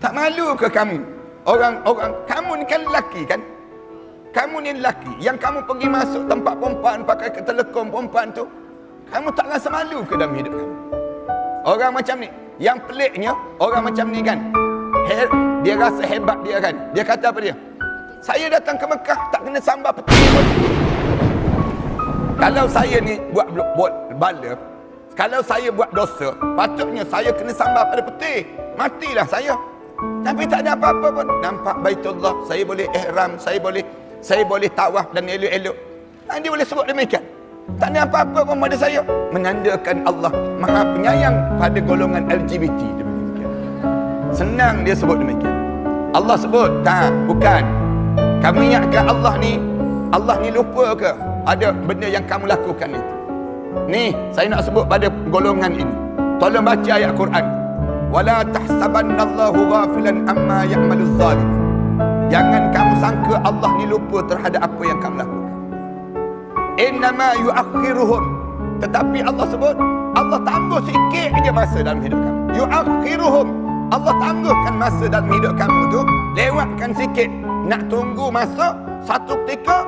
Tak malu ke kamu? Orang-orang, kamu ni kan lelaki kan? Kamu ni lelaki, yang kamu pergi masuk tempat perempuan, pakai ketelekom perempuan tu, kamu tak rasa malu ke dalam hidup kamu? Orang macam ni, yang peliknya, orang macam ni kan, dia rasa hebat dia kan. Dia kata apa dia? Saya datang ke Mekah, tak kena sambar peti pun. Kalau saya ni buat bala, kalau saya buat dosa, patutnya saya kena sambar pada peti. Matilah saya. Tapi tak ada apa-apa pun. Nampak Baitullah, saya boleh ihram, saya boleh tawaf dan elok-elok. Dia boleh sebut demikian. Tak ada apa-apa pun pada saya. Menandakan Allah Maha Penyayang pada golongan LGBT. Demikian. Senang dia sebut demikian. Allah sebut, tak, bukan. Kamu ingatkan Allah ni lupa ke? Ada benda yang kamu lakukan itu. Ni, saya nak sebut pada golongan ini. Tolong baca ayat Quran. Wala tahsabannallahu ghafilan amma ya'maluz zalim. Jangan kamu sangka Allah ni lupa terhadap apa yang kamu lakukan. Innama yu'akhiruhum. Tetapi Allah sebut, Allah tangguh sikit aja masa dalam hidup kamu. Yu'akhiruhum. Allah tangguhkan masa dalam hidup kamu tu, lewatkan sikit. Nak tunggu masa satu ketika,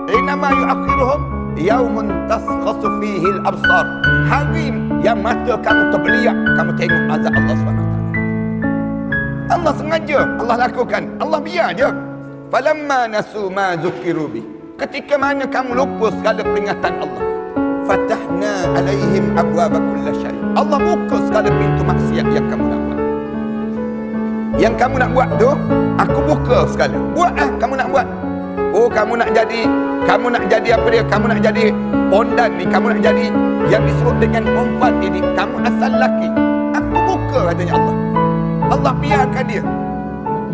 innama yu'akhiruhum yaumun taskhasu fihi al-absar. Hari yang mata kamu terbeliak, kamu tengok azab Allah SWT. Allah sengaja, Allah lakukan, Allah biar je. Falamma nasu ma zukiru bi. Ketika mana kamu lupa segala peringatan Allah, fatahna alaihim abwaba kulli syai. Allah buka segala pintu maksiat yang kamu nak buat. Yang kamu nak buat tu, aku buka segala. Buat kamu nak buat. Oh, kamu nak jadi apa dia? Kamu nak jadi pondan ni, kamu nak jadi yang disebut dengan perempuan ini, kamu asal lelaki. Aku buka katanya Allah. Allah biarkan dia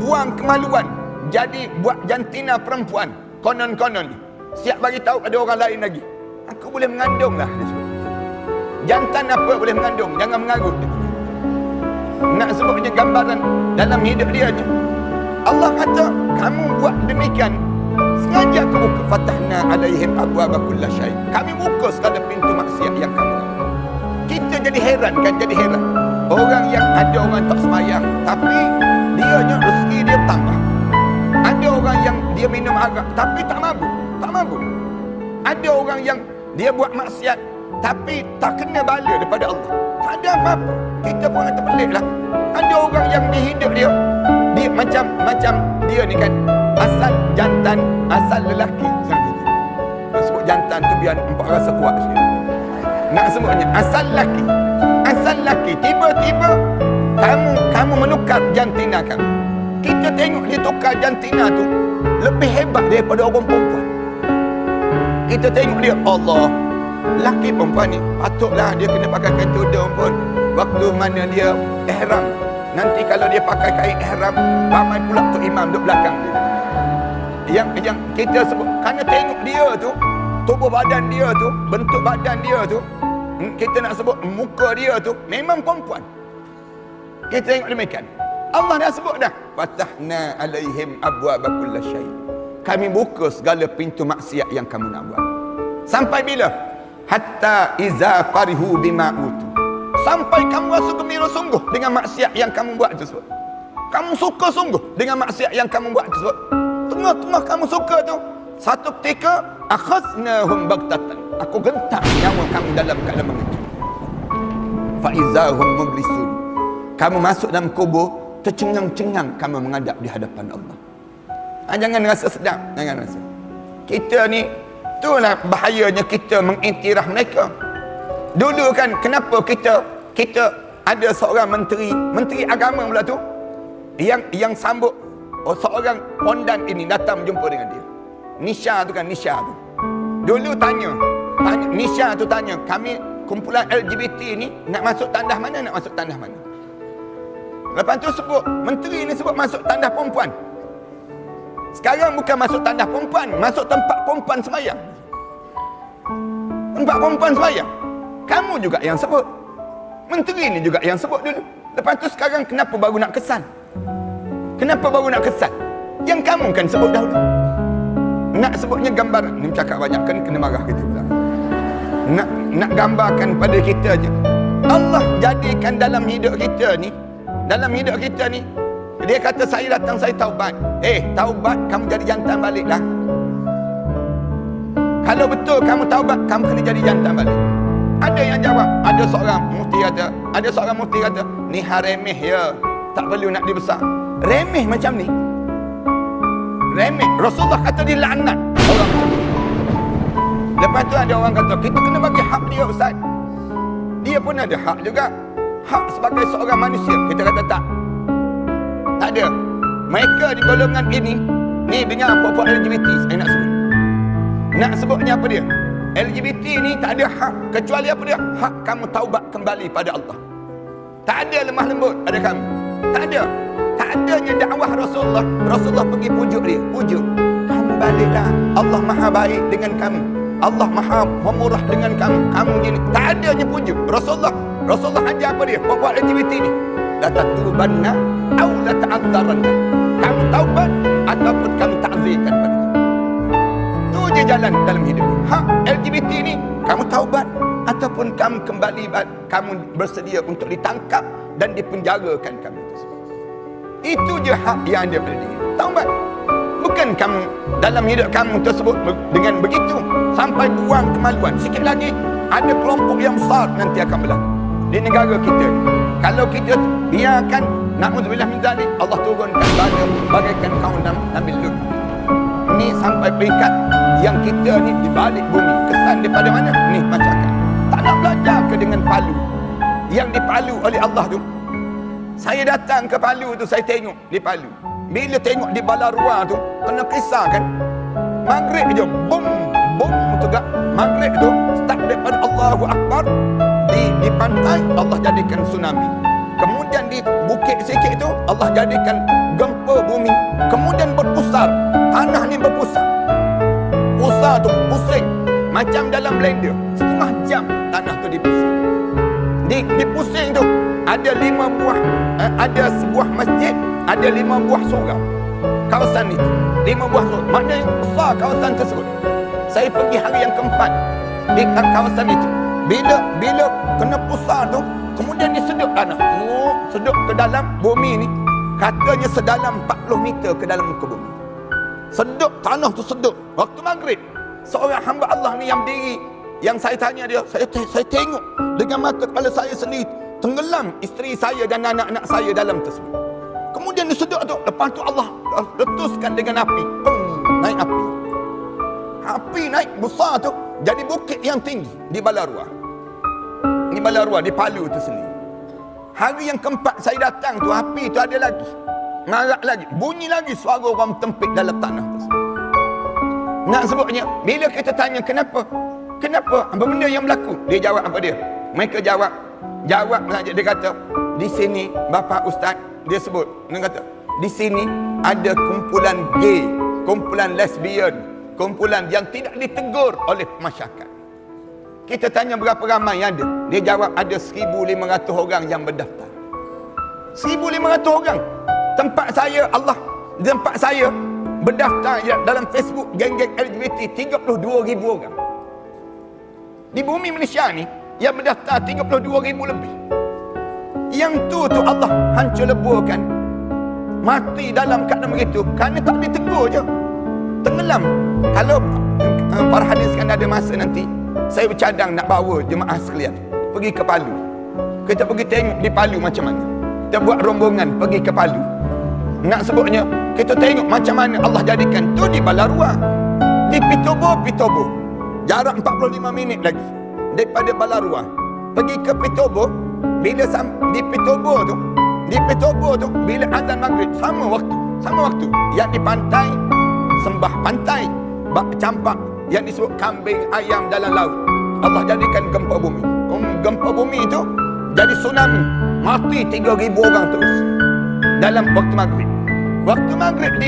buang kemaluan, jadi buat jantina perempuan. Konon-konon siap bagi tahu pada orang lain lagi. Aku boleh mengandung lah, dia sebut. Jantan apa boleh mengandung? Jangan mengarut. Nak sebutnya gambaran dalam hidup dia je. Allah kata, kamu buat demikian, sengaja aku buka. Fatahna alaihim abwaba kulli syai. Kami buka segala pintu maksiat yang kamu nak. Kita jadi heran kan, jadi heran. Orang yang ada orang tak sembahyang, tapi dianya rezeki dia tambah. Ada orang yang dia minum arak, tapi tak mabuk. Ada orang yang dia buat maksiat, tapi tak kena bala daripada Allah. Tak ada apa-apa. Kita pun kata pelik lah. Ada orang yang di hidup dia macam dia ni kan, asal jantan, asal lelaki. Nak sebut jantan tu biar nampak rasa kuat sikit. Nak sebutnya asal lelaki, tiba-tiba kamu menukar jantina kamu. Kita tengok dia tukar jantina tu lebih hebat daripada orang perempuan. Kita tengok dia, Allah, lelaki perempuan ni patutlah dia kena pakai kain tudung pun waktu mana dia ihram. Nanti kalau dia pakai kain ihram, ramai pula tu imam duduk belakang dia. Yang kita sebut, kerana tengok dia tu, tubuh badan dia tu, bentuk badan dia tu, kita nak sebut muka dia tu memang perempuan. Kita tengok demikian. Allah dah sebut dah, fatahna alaihim abwaba kulli syai. Kami buka segala pintu maksiat yang kamu nak buat. Sampai bila? Hatta iza qarihu bima utu. Sampai kamu rasa gembira sungguh dengan maksiat yang kamu buat tersebut. Kamu suka sungguh dengan maksiat yang kamu buat tersebut. Tengah-tengah kamu suka tu, satu ketika akhaznahum baghtatan. Aku gentar nyawa kamu dalam keadaan mengejut. Fa izahum mublisun. Kamu masuk dalam kubur, tercengang-cengang kamu menghadap di hadapan Allah. Jangan rasa sedap, jangan rasa. Kita ni, itulah bahayanya kita mengiktiraf mereka. Dulu kan, kenapa kita ada seorang menteri agama pula tu, yang sambut seorang pondan ini datang berjumpa dengan dia. Nisha tu. Dulu tanya, Nisha tu tanya, kami kumpulan LGBT ni nak masuk tandas mana? Lepas tu menteri ni sebut masuk tandas perempuan. Sekarang bukan masuk tandas perempuan, masuk tempat perempuan sembahyang. Tempat perempuan sembahyang. Kamu juga yang sebut. Menteri ni juga yang sebut dulu. Lepas tu sekarang kenapa baru nak kesan? Yang kamu kan sebut dahulu. Nak sebutnya gambaran. Ni bercakap banyak kan kena marah kita pula. Nak gambarkan pada kita je. Allah jadikan dalam hidup kita ni Dia kata saya datang, saya taubat. Taubat kamu jadi jantan baliklah. Kalau betul kamu taubat, kamu kena jadi jantan balik. Ada yang jawab, ada seorang mufti kata, ni hal remeh ya, tak perlu nak dibesar. Remeh macam ni? Remeh. Rasulullah kata dia laknat orang macam ni. Lepas tu ada orang kata, kita kena bagi hak dia Ustaz. Dia pun ada hak juga. Hak sebagai seorang manusia. Kita kata tak. Tak ada. Mereka di golongan ini, ni dengan puak-puak LGBT saya nak sebut. Nak sebutnya apa dia? LGBT ni tak ada hak kecuali apa dia? Hak kamu taubat kembali pada Allah. Tak ada lemah lembut pada kamu. Tak ada. Tak adanya dakwah Rasulullah. Rasulullah pergi pujuk dia. Pujuk. Kamu baliklah. Allah maha baik dengan kamu. Allah maha pemurah dengan kamu. Kamu gini. Tak adanya pujuk. Rasulullah ajar apa dia? Puak-puak LGBT ni. La tatubanna au la ta'azzaranna. Kamu taubat ataupun kamu ta'zirkan pada kamu. Tu je jalan dalam hidup. Hak LGBT ni, kamu taubat ataupun kamu kembali, kamu bersedia untuk ditangkap dan dipenjarakan kamu tersebut. Itu je hak yang ada pada diri. Taubat. Bukan kamu dalam hidup kamu tersebut dengan begitu sampai buang kemaluan. Sikit lagi ada kelompok yang besar nanti akan berlaku di negara kita. Kalau kita biarkan, na'udzubillah min zalik, Allah turunkan badai bagaikan kaum Nabi Lut. Ni sampai peringkat yang kita ni di balik bumi. Kesan daripada mana? Ni masyarakat. Tak nak belajar ke dengan Palu? Yang dipalu oleh Allah tu. Saya datang ke Palu tu, saya tengok di Palu. Bila tengok di Balarua tu, kena kisah kan? Maghrib je, bum tu gak. Maghrib tu, start daripada Allahu Akbar. Di pantai, Allah jadikan tsunami. Kemudian di bukit sikit tu, Allah jadikan gempa bumi. Kemudian berpusar. Tanah ni berpusar. Pusar tu, pusing. Macam dalam blender. Setengah jam tanah tu dipusing. Di pusing tu, ada 5 buah, ada sebuah masjid, ada 5 buah surau. Kawasan itu 5 buah surau. Maknanya besar kawasan tersebut. Saya pergi hari yang keempat di kawasan itu. Bila kena pusar tu, kemudian disedut tanah. Sedut ke dalam bumi ni. Katanya sedalam 40 meter ke dalam muka bumi. Sedut tanah tu, sedut. Waktu maghrib, seorang hamba Allah ni yang berdiri, yang saya tanya dia, saya tengok dengan mata kepala saya sendiri, tenggelam isteri saya dan anak-anak saya dalam tersebut. Kemudian disedut tu, lepas tu Allah letuskan dengan api. Naik api. Api naik besar tu, jadi bukit yang tinggi di Balarua. Ini Balarua, di Palu tu sendiri. Hari yang keempat saya datang tu, api tu ada lagi. Marak lagi. Bunyi lagi suara orang tempik dalam tanah tersebut. Nak sebutnya, bila kita tanya kenapa? Kenapa? Apa benda yang berlaku? Dia jawab apa dia? Mereka jawab saja. Dia kata, di sini Bapa Ustaz, dia sebut, dia kata, di sini ada kumpulan gay, kumpulan lesbian, kumpulan yang tidak ditegur oleh masyarakat. Kita tanya berapa ramai yang ada. Dia jawab ada 1,500 orang yang berdaftar. 1,500 orang. Tempat saya berdaftar dalam Facebook geng-geng LGBT 32,000 orang. Di bumi Malaysia ni yang berdaftar 32,000 lebih. Yang tu Allah hancur leburkan. Mati dalam keadaan begitu kerana tak ditegur je. Tenggelam. Kalau para hadirin sekalian ada masa nanti, saya bercadang nak bawa jemaah sekalian pergi ke Palu. Kita pergi tengok di Palu macam mana. Kita buat rombongan pergi ke Palu. Nak sebutnya, kita tengok macam mana Allah jadikan tu di Balarua. Di Pitobo. Jarak 45 minit lagi daripada Balarua. Pergi ke Pitobo. Bila di Pitobo tu bila azan maghrib sama waktu. Yang di pantai sembah pantai, bak campak, yang disebut kambing ayam dalam laut. Allah jadikan gempa bumi. Gempa bumi itu jadi tsunami. Mati 3,000 orang terus dalam waktu maghrib. Waktu maghrib di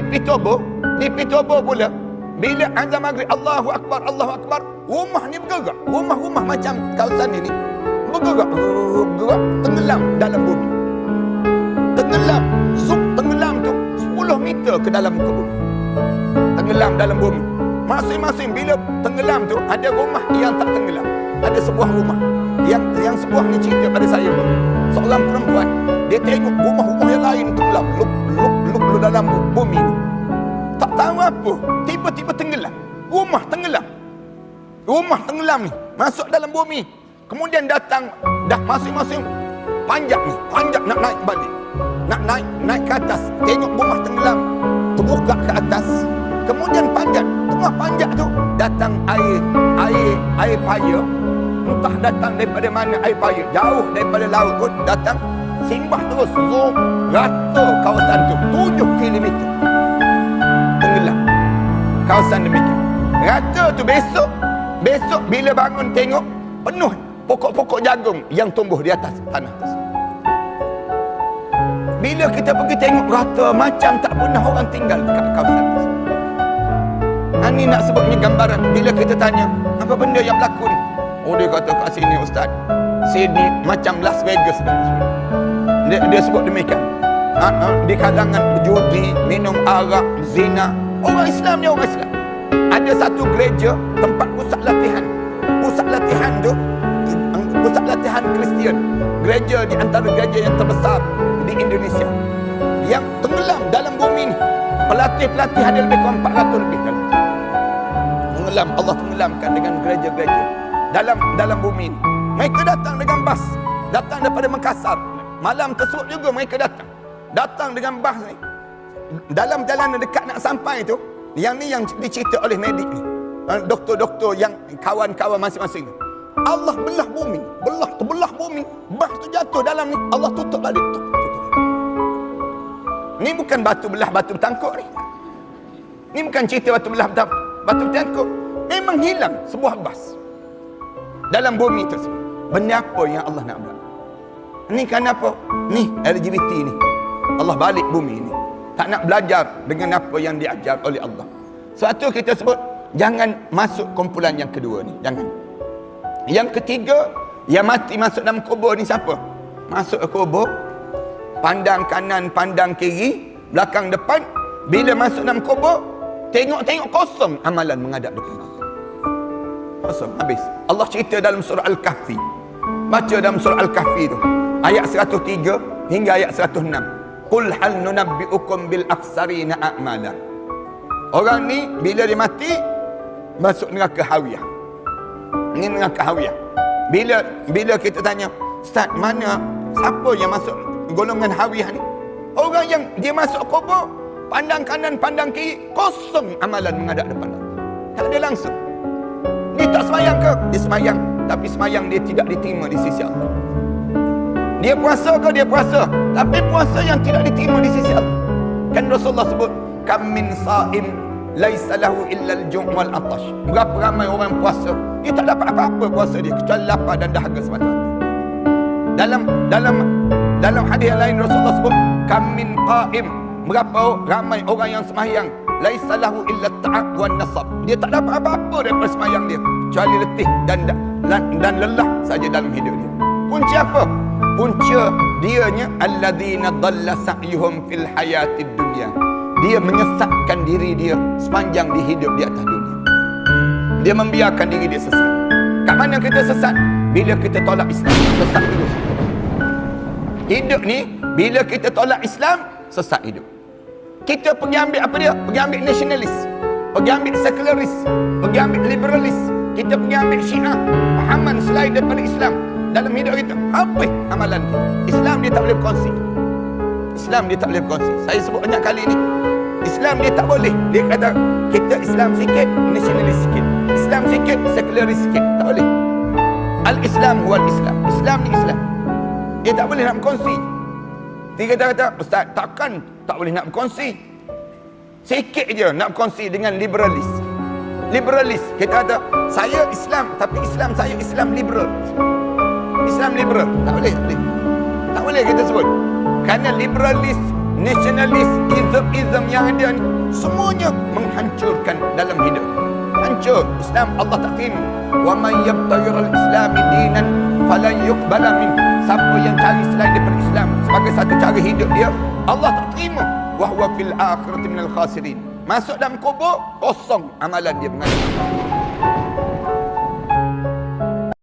Pitobo pula, bila azan maghrib Allahu Akbar, rumah ni bergerak. Rumah-rumah macam kawasan ini bergerak, tenggelam dalam bumi. Tenggelam tu 10 meter ke dalam muka bumi. Tenggelam dalam bumi. Masing-masing bila tenggelam tu ada rumah yang tak tenggelam. Ada sebuah rumah yang sebuah ni cerita pada saya. Seorang perempuan Dia tengok rumah-rumah yang lain tenggelam, luk dalam bumi ni. Tak tahu apa, tiba-tiba tenggelam. Rumah tenggelam ni, masuk dalam bumi. Kemudian datang, dah masing-masing panjat nak naik balik. Nak naik ke atas, tengok rumah tenggelam, terbuka ke atas. Kemudian panjat, tengah panjat tu datang air payah. Entah datang daripada mana air payah, jauh daripada laut pun datang, simbah terus, zoom, rata kawasan tu 7 kilometer tenggelam kawasan demikian. Rata tu besok bila bangun tengok penuh pokok-pokok jagung yang tumbuh di atas tanah tersebut. Bila kita pergi tengok rata macam tak pernah orang tinggal dekat kawasan tersebut. Ini nak sebutnya gambaran. Bila kita tanya, apa benda yang berlaku ni? Oh, dia kata kat sini ustaz, sini macam Las Vegas. Dia sebut demikian. Di kalangan judi, minum arak, zina. Orang Islam ni orang Islam. Ada satu gereja, tempat pusat latihan tu, pusat latihan Kristian. Gereja di antara gereja yang terbesar di Indonesia, yang tenggelam dalam bumi ni. Pelatih ada lebih kurang 400 lebih kan. Tenggelam, Allah tenggelamkan dengan gereja-gereja dalam bumi ni. Mereka datang dengan bas, datang daripada Makassar. Malam tersebut juga mereka datang dengan bas ni. Dalam jalanan dekat nak sampai tu, yang ni yang dicerita oleh medik ni, doktor-doktor yang kawan-kawan masing-masing. Allah belah bumi, terbelah bumi, bas tu jatuh dalam ni, Allah tutup balik. Ni bukan batu belah batu bertangkuk ni. Ni bukan cerita batu belah batu bertangkuk. Memang hilang sebuah bas dalam bumi tersebut. Benda apa yang Allah nak buat? Ni kenapa? Ni LGBT ni, Allah balik bumi ni. Tak nak belajar dengan apa yang diajar oleh Allah. Sebab tu kita sebut, jangan masuk kumpulan yang kedua ni. Jangan. Yang ketiga, yang mati masuk dalam kubur ni siapa? Masuk ke kubur, pandang kanan, pandang kiri, belakang depan. Bila masuk dalam kubur, tengok kosong amalan menghadap depan Allah. Kosong, habis. Allah cerita dalam surah Al-Kahfi. Baca dalam surah Al-Kahfi tu, ayat 103 hingga ayat 106. Qul hal nunabbi'ukum bil akhsarina a'mala. Orang ni bila dia mati masuk neraka hawiyah. Ini neraka hawiyah. Bila kita tanya, Ustaz, siapa yang masuk golongan hawiyah ni? Orang yang dia masuk kubur, pandang kanan, pandang kiri, kosong amalan menghadap depan Allah. Tak ada langsung. Dia tak semayang ke? Dia semayang, tapi semayang dia tidak diterima di sisi Allah. Dia puasa ke? Dia puasa, tapi puasa yang tidak diterima di sisi Allah. Kan Rasulullah sebut, kam min sa'im laisa lahu illa al-ju' wal atash. Berapa ramai orang puasa, dia tak dapat apa-apa puasa dia kecuali lapar dan dahaga semata-mata. Dalam hadis lain Rasulullah sebut, kam min qa'im, berapa ramai orang yang sembahyang, laisa lahu illa at-ta'ab wan nasab. Dia tak dapat apa-apa daripada sembahyang dia kecuali letih dan lelah saja dalam hidup dia. Punca apa? Punca dianya alladzina dhalla sa'yuhum fil hayatid dunya. Dia menyesatkan diri dia sepanjang dia hidup di atas dunia. Dia membiarkan diri dia sesat. Kat mana kita sesat? Bila kita tolak Islam, sesat terus. Hidup ni, bila kita tolak Islam, sesat hidup. Kita pergi ambil apa dia? Pergi ambil nasionalis, pergi ambil sekularis, pergi ambil liberalis. Kita pergi ambil Syiah, pahaman selain daripada Islam dalam hidup kita. Apa amalan kita? Islam dia tak boleh berkongsi. Islam dia tak boleh berkongsi. Saya sebut banyak kali ni, Islam dia tak boleh. Dia kata kita Islam sikit, nasionalis sikit, Islam sikit, sekularis sikit. Tak boleh. Al-Islam wal Islam. Islam ni Islam. Dia tak boleh nak berkongsi. Dia kata, Ustaz, takkan tak boleh nak berkongsi? Sikit je nak berkongsi dengan liberalis. Liberalis, kita kata saya Islam, tapi Islam saya Islam liberal. Islam liberal, tak boleh. Tak boleh kita sebut. Kerana liberalis, nasionalis, ism yang ada ni, semuanya menghancurkan dalam hidup. Hancur. Islam Allah tak terima. Wa man yabtaghir al-islam dinan falan yuqbala min. Siapa yang cari selain daripada Islam sebagai satu cara hidup dia, Allah tak terima. Wa huwa fil akhirati minal khasirin. Masuk dalam kubur, kosong amalan dia mengalir.